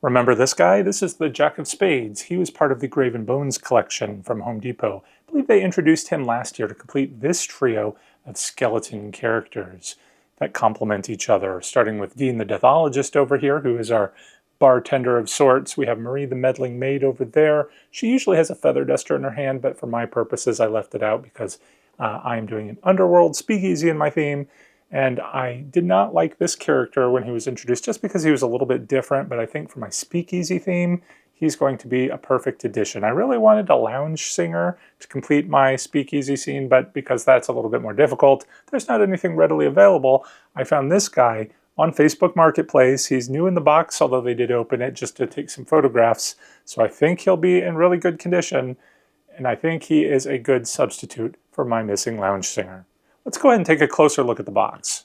Remember this guy? This is the Jack of Spades. He was part of the Graven Bones collection from Home Depot. I believe they introduced him last year to complete this trio of skeleton characters that complement each other, starting with Dean the Deathologist over here, who is our bartender of sorts. We have Marie the Meddling Maid over there. She usually has a feather duster in her hand, but for my purposes I left it out because I am doing an underworld speakeasy in my theme. And I did not like this character when he was introduced just because he was a little bit different, but I think for my speakeasy theme, he's going to be a perfect addition. I really wanted a lounge singer to complete my speakeasy scene, but because that's a little bit more difficult, there's not anything readily available. I found this guy on Facebook Marketplace. He's new in the box, although they did open it just to take some photographs. So I think he'll be in really good condition, and I think he is a good substitute for my missing lounge singer. Let's go ahead and take a closer look at the box.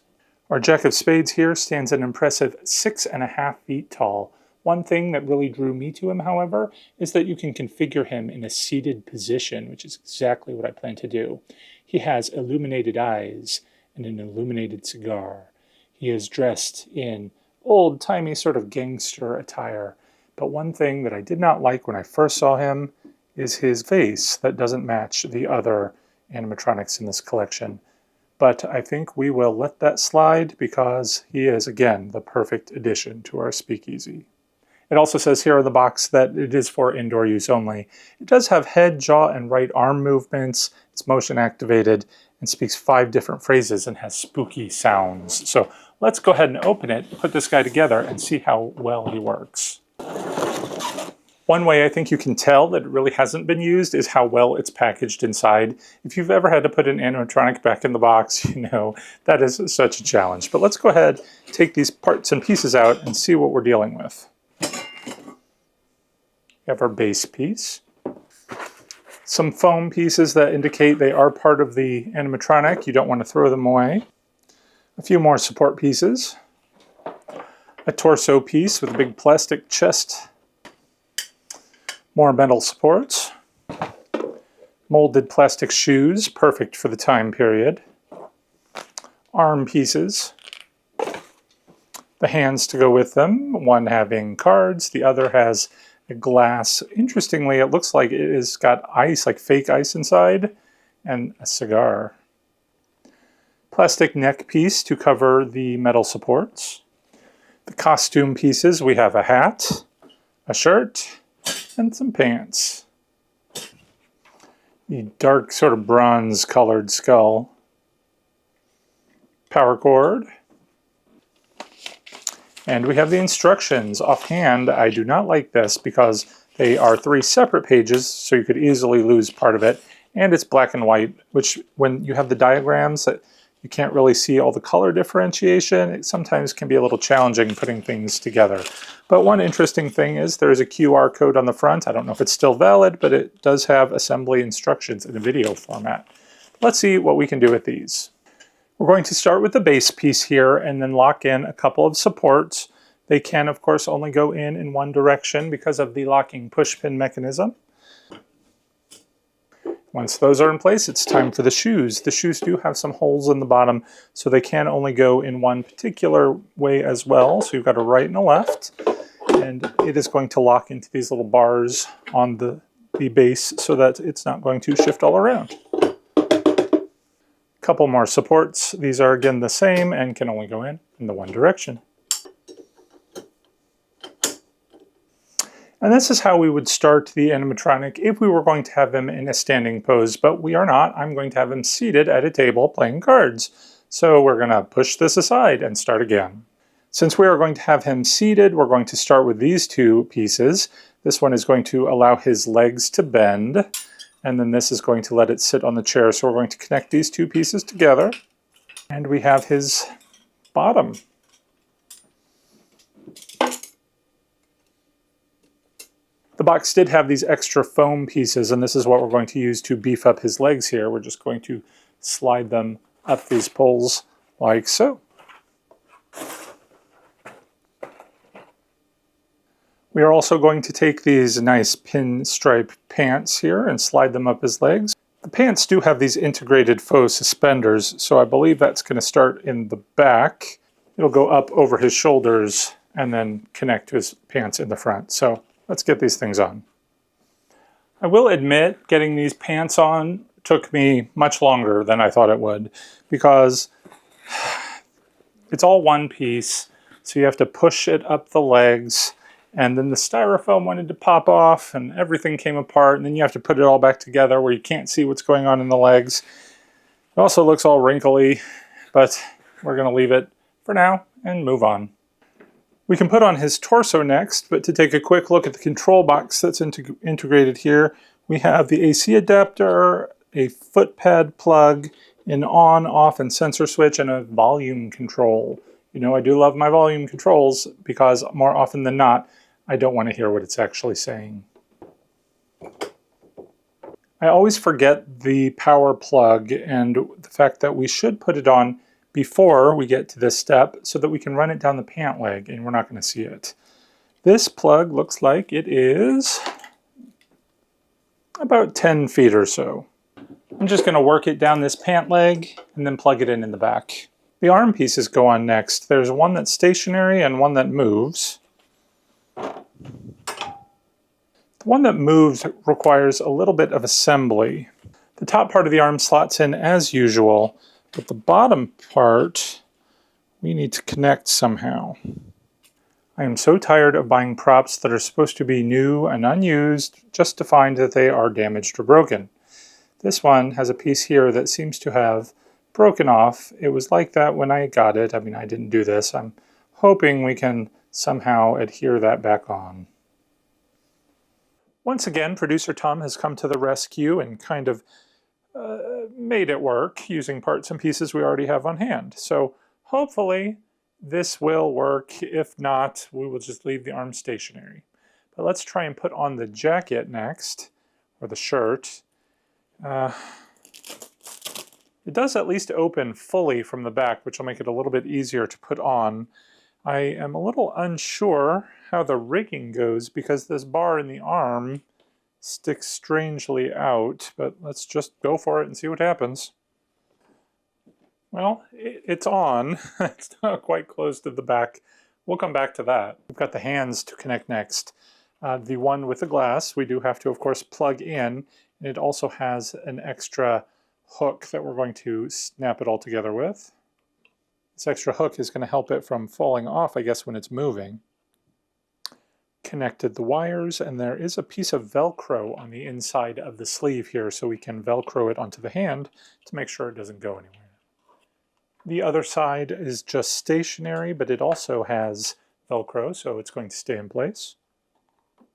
Our Jack of Spades here stands an impressive 6.5 feet tall. One thing that really drew me to him, however, is that you can configure him in a seated position, which is exactly what I plan to do. He has illuminated eyes and an illuminated cigar. He is dressed in old-timey sort of gangster attire. But one thing that I did not like when I first saw him is his face that doesn't match the other animatronics in this collection. But I think we will let that slide because he is, again, the perfect addition to our speakeasy. It also says here in the box that it is for indoor use only. It does have head, jaw, and right arm movements. It's motion activated and speaks 5 different phrases and has spooky sounds. So let's go ahead and open it, put this guy together, and see how well he works. One way I think you can tell that it really hasn't been used is how well it's packaged inside. If you've ever had to put an animatronic back in the box, you know that is such a challenge. But let's go ahead, take these parts and pieces out and see what we're dealing with. We have our base piece. Some foam pieces that indicate they are part of the animatronic. You don't want to throw them away. A few more support pieces. A torso piece with a big plastic chest. More metal supports, molded plastic shoes, perfect for the time period, arm pieces, the hands to go with them, one having cards, the other has a glass. Interestingly, it looks like it has got ice, like fake ice inside, and a cigar. Plastic neck piece to cover the metal supports. The costume pieces, we have a hat, a shirt, and some pants. The dark sort of bronze colored skull. Power cord. And we have the instructions. Offhand, I do not like this because they are 3 separate pages, so you could easily lose part of it. And it's black and white, which when you have the diagrams that you can't really see all the color differentiation, it sometimes can be a little challenging putting things together. But one interesting thing is there is a QR code on the front. I don't know if it's still valid, but it does have assembly instructions in a video format. Let's see what we can do with these. We're going to start with the base piece here and then lock in a couple of supports. They can, of course, only go in one direction because of the locking push pin mechanism. Once those are in place, it's time for the shoes. The shoes do have some holes in the bottom, so they can only go in one particular way as well. So you've got a right and a left, and it is going to lock into these little bars on the base so that it's not going to shift all around. Couple more supports. These are again the same and can only go in the one direction. And this is how we would start the animatronic if we were going to have him in a standing pose, but we are not. I'm going to have him seated at a table playing cards. So we're going to push this aside and start again. Since we are going to have him seated, we're going to start with these 2 pieces. This one is going to allow his legs to bend, and then this is going to let it sit on the chair. So we're going to connect these 2 pieces together, and we have his bottom. The box did have these extra foam pieces, and this is what we're going to use to beef up his legs here. We're just going to slide them up these poles like so. We are also going to take these nice pinstripe pants here and slide them up his legs. The pants do have these integrated faux suspenders, so I believe that's going to start in the back. It'll go up over his shoulders and then connect to his pants in the front. So let's get these things on. I will admit, getting these pants on took me much longer than I thought it would, because it's all one piece, so you have to push it up the legs, and then the styrofoam wanted to pop off and everything came apart, and then you have to put it all back together where you can't see what's going on in the legs. It also looks all wrinkly, but we're going to leave it for now and move on. We can put on his torso next, but to take a quick look at the control box that's integrated here, we have the AC adapter, a foot pad plug, an on, off, and sensor switch, and a volume control. You know, I do love my volume controls because more often than not, I don't want to hear what it's actually saying. I always forget the power plug and the fact that we should put it on before we get to this step so that we can run it down the pant leg and we're not going to see it. This plug looks like it is about 10 feet or so. I'm just going to work it down this pant leg and then plug it in the back. The arm pieces go on next. There's one that's stationary and one that moves. The one that moves requires a little bit of assembly. The top part of the arm slots in as usual, but the bottom part we need to connect somehow. I am so tired of buying props that are supposed to be new and unused just to find that they are damaged or broken. This one has a piece here that seems to have broken off. It was like that when I got it. I mean, I didn't do this. I'm hoping we can somehow adhere that back on. Once again, producer Tom has come to the rescue and kind of made it work using parts and pieces we already have on hand. So hopefully this will work. If not, we will just leave the arm stationary. But let's try and put on the jacket next, or the shirt. It does at least open fully from the back, which will make it a little bit easier to put on. I am a little unsure how the rigging goes because this bar in the arm sticks strangely out, but let's just go for it and see what happens. Well, it's on. It's not quite close to the back. We'll come back to that. We've got the hands to connect next. The one with the glass, we do have to, of course, plug in. And it also has an extra hook that we're going to snap it all together with. This extra hook is going to help it from falling off, I guess, when it's moving. Connected the wires, and there is a piece of Velcro on the inside of the sleeve here, so we can Velcro it onto the hand to make sure it doesn't go anywhere. The other side is just stationary, but it also has Velcro, so it's going to stay in place.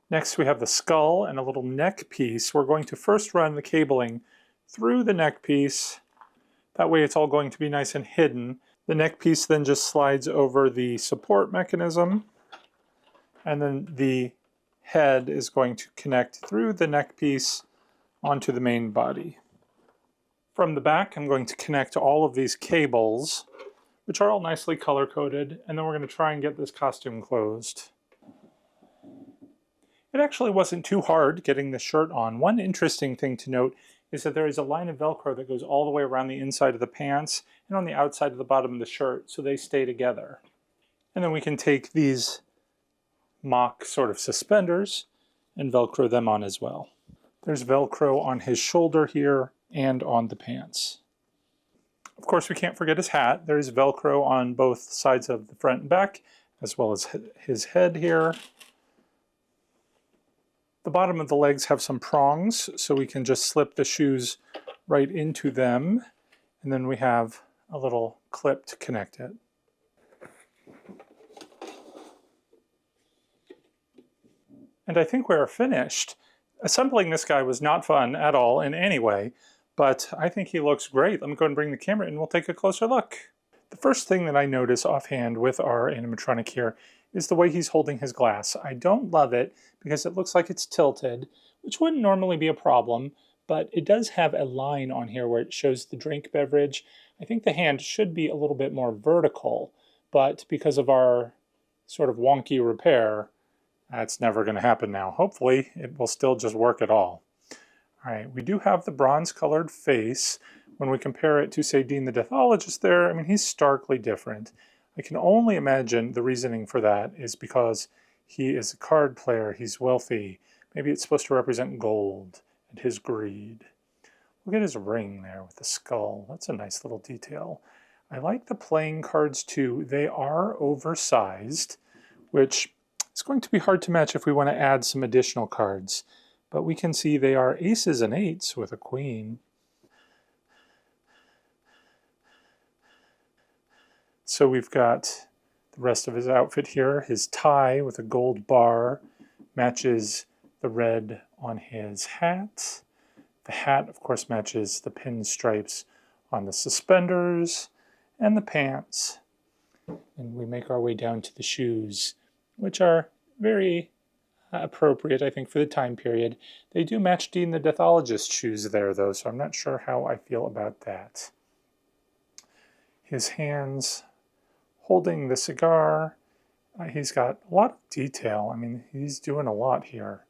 Next we have the skull and a little neck piece. We're going to first run the cabling through the neck piece. That way it's all going to be nice and hidden. The neck piece then just slides over the support mechanism, and then the head is going to connect through the neck piece onto the main body. From the back, I'm going to connect all of these cables, which are all nicely color-coded, and then we're going to try and get this costume closed. It actually wasn't too hard getting the shirt on. One interesting thing to note is that there is a line of Velcro that goes all the way around the inside of the pants and on the outside of the bottom of the shirt, so they stay together. And then we can take these mock sort of suspenders and Velcro them on as well. There's Velcro on his shoulder here and on the pants. Of course, we can't forget his hat. There's Velcro on both sides of the front and back, as well as his head here. The bottom of the legs have some prongs, so we can just slip the shoes right into them. And then we have a little clip to connect it. And I think we're finished. Assembling this guy was not fun at all in any way, but I think he looks great. Let me go and bring the camera in and we'll take a closer look. The first thing that I notice offhand with our animatronic here is the way he's holding his glass. I don't love it because it looks like it's tilted, which wouldn't normally be a problem, but it does have a line on here where it shows the drink beverage. I think the hand should be a little bit more vertical, but because of our sort of wonky repair, that's never going to happen now. Hopefully, it will still just work at all. All right, we do have the bronze-colored face. When we compare it to, say, Dean the Deathologist there, I mean, he's starkly different. I can only imagine the reasoning for that is because he is a card player, he's wealthy. Maybe it's supposed to represent gold and his greed. Look at his ring there with the skull. That's a nice little detail. I like the playing cards too. They are oversized, which is going to be hard to match if we want to add some additional cards. But we can see they are aces and eights with a queen. So we've got the rest of his outfit here. His tie with a gold bar matches the red on his hat. The hat, of course, matches the pinstripes on the suspenders and the pants. And we make our way down to the shoes, which are very appropriate, I think, for the time period. They do match Dean the Deathologist's shoes there, though, so I'm not sure how I feel about that. His hands holding the cigar. He's got a lot of detail. I mean, he's doing a lot here.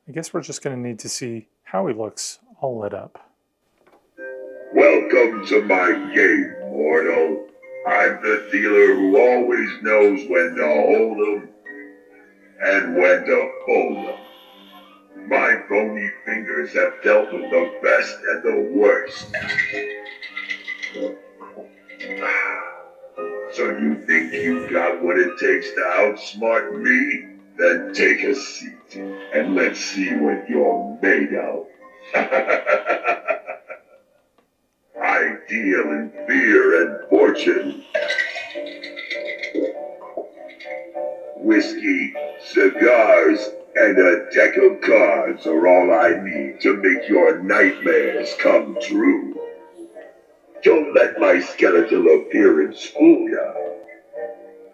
I guess we're just going to need to see how he looks all lit up. Welcome to my game, mortal. I'm the dealer who always knows when to hold 'em and when to fold 'em. My bony fingers have dealt with the best and the worst. So you think you've got what it takes to outsmart me? Then take a seat and let's see what you're made of. I deal in fear and fortune. Whiskey, cigars, and a deck of cards are all I need to make your nightmares come true. Don't let my skeletal appearance fool ya.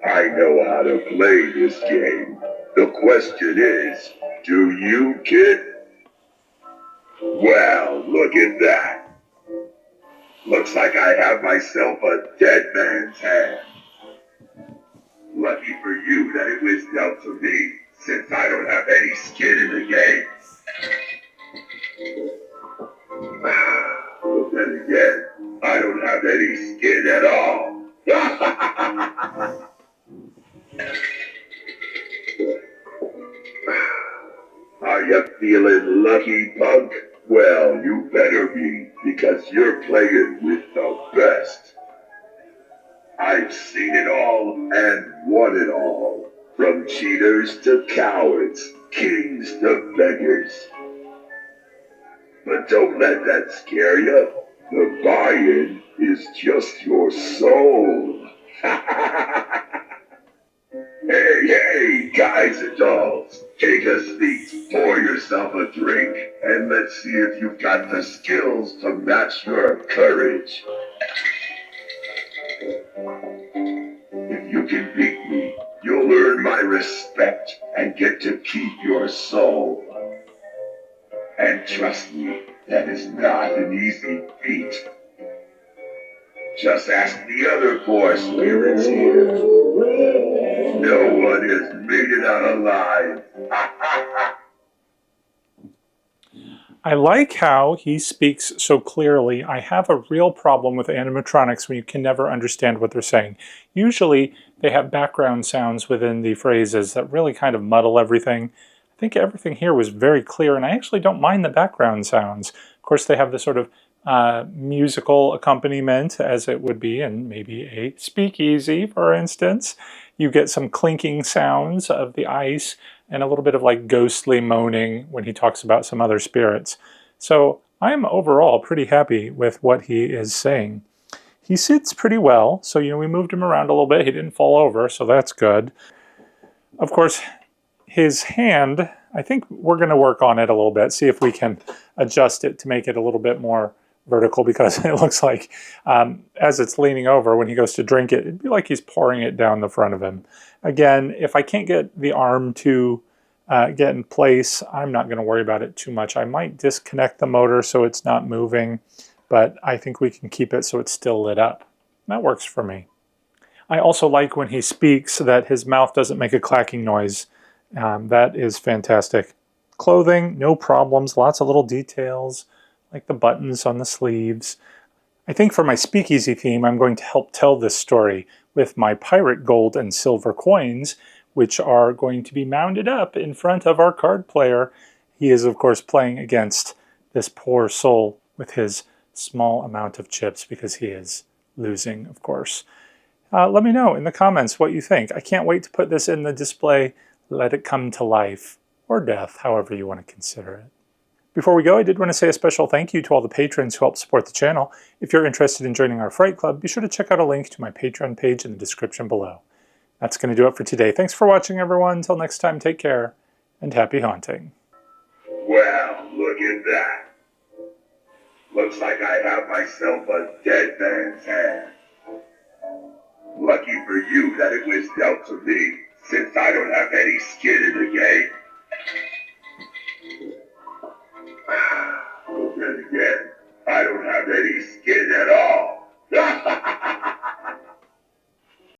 I know how to play this game. The question is, do you, kid? Well, look at that. Looks like I have myself a dead man's hand. Lucky for you that it was dealt to me, since I don't have any skin in the game. But then again, I don't have any skin at all. Are you feeling lucky, punk? Well, you better be, because you're playing with the best. I've seen it all and won it all. From cheaters to cowards, kings to beggars. But don't let that scare you. The buy-in is just your soul. Hey, guys and dolls, take a seat, pour yourself a drink, and let's see if you've got the skills to match your courage. If you can beat me, you'll earn my respect and get to keep your soul. And trust me, that is not an easy feat. Just ask the other four spirits here. No one has made it out alive. I like how he speaks so clearly. I have a real problem with animatronics when you can never understand what they're saying. Usually they have background sounds within the phrases that really kind of muddle everything. I think everything here was very clear, and I actually don't mind the background sounds. Of course, they have the sort of musical accompaniment, as it would be in maybe a speakeasy, for instance. You get some clinking sounds of the ice and a little bit of like ghostly moaning when he talks about some other spirits. So I'm overall pretty happy with what he is saying. He sits pretty well, so we moved him around a little bit. He didn't fall over, so that's good. Of course, his hand, I think we're going to work on it a little bit, see if we can adjust it to make it a little bit more vertical, because it looks like as it's leaning over, when he goes to drink it, it'd be like he's pouring it down the front of him. Again, if I can't get the arm to get in place, I'm not going to worry about it too much. I might disconnect the motor so it's not moving, but I think we can keep it so it's still lit up. That works for me. I also like when he speaks that his mouth doesn't make a clacking noise. That is fantastic. Clothing, no problems, lots of little details, like the buttons on the sleeves. I think for my speakeasy theme, I'm going to help tell this story with my pirate gold and silver coins, which are going to be mounded up in front of our card player. He is, of course, playing against this poor soul with his small amount of chips because he is losing, of course. Let me know in the comments what you think. I can't wait to put this in the display, let it come to life, or death, however you want to consider it. Before we go, I did want to say a special thank you to all the patrons who help support the channel. If you're interested in joining our Fright Club, be sure to check out a link to my Patreon page in the description below. That's going to do it for today. Thanks for watching, everyone. Until next time, take care, and happy haunting. Well, look at that. Looks like I have myself a dead man's hand. Lucky for you that it was dealt to me, since I don't have any skin in the game. But then again, I don't have any skin at all.